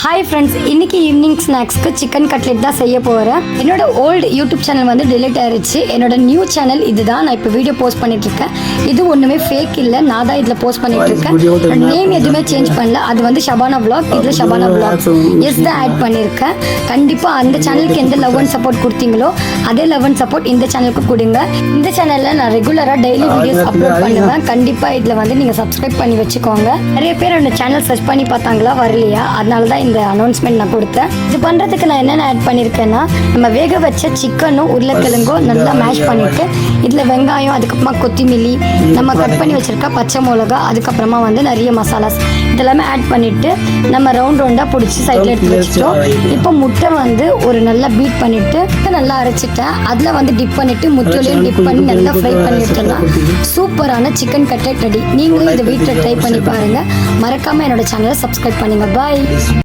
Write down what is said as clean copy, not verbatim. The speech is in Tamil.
ஹாய் ஃப்ரெண்ட்ஸ், இன்னைக்கு ஈவினிங் ஸ்நாக்ஸ்க்கு சிக்கன் கட்லெட் தான் செய்ய போகிறேன். என்னோட ஓல்டு யூடியூப் சேனல் வந்து டிலீட் ஆயிடுச்சு. என்னோட நியூ சேனல் இதுதான். நான் இப்போ வீடியோ போஸ்ட் பண்ணிட்டு இருக்கேன். இது ஒன்றுமே ஃபேக் இல்லை, நான் தான் இதில் போஸ்ட் பண்ணிட்டு இருக்கேன். நேம் எதுவுமே சேஞ்ச் பண்ணல. அது வந்து ஷபானா விளாக், இதில் ஷபானா விளாக் எஸ் தான் ஆட் பண்ணியிருக்கேன். கண்டிப்பாக அந்த சேனலுக்கு எந்த லவ் அண்ட் சப்போர்ட் கொடுத்தீங்களோ அதே லவ் அண்ட் சப்போர்ட் இந்த சேனலுக்கு கொடுங்க. இந்த சேனலில் நான் ரெகுலராக டெய்லி வீடியோஸ் அப்லோட் பண்ணுவேன். கண்டிப்பாக இதில் வந்து நீங்கள் சப்ஸ்கிரைப் பண்ணி வச்சுக்கோங்க. நிறைய பேர் அந்த சேனல் சர்ச் பண்ணி பார்த்தாங்களா, வரலையா? அதனால தான் இந்த அனௌன்ஸ்மெண்ட் நான் கொடுத்தேன். இது பண்ணுறதுக்கு நான் என்னென்ன ஆட் பண்ணியிருக்கேன்னா, நம்ம வேக வச்ச சிக்கனும் உருளைக்கிழங்கும் நல்லா மேஷ் பண்ணிவிட்டு இதில் வெங்காயம், அதுக்கப்புறமா கொத்தமல்லி, நம்ம கட் பண்ணி வச்சுருக்க பச்சை மிளகா, அதுக்கப்புறமா வந்து நிறைய மசாலாஸ் இதெல்லாமே ஆட் பண்ணிவிட்டு நம்ம ரவுண்ட் ரவுண்டாக பிடிச்சி சைடில் எடுத்து வச்சுட்டோம். இப்போ முட்டை வந்து ஒரு நல்லா பீட் பண்ணிவிட்டு நல்லா அரைச்சிட்டேன். அதில் வந்து டிப் பண்ணிவிட்டு முட்டையிலையும் டிப் பண்ணி நல்லா ஃப்ரை பண்ணி விட்டோம்னா சூப்பரான சிக்கன் கட்லெட் ரெடி. நீங்களும் இதை வீட்டில் ட்ரை பண்ணி பாருங்கள். மறக்காமல் என்னோட சேனலை சப்ஸ்கிரைப் பண்ணுங்கள். பாய்.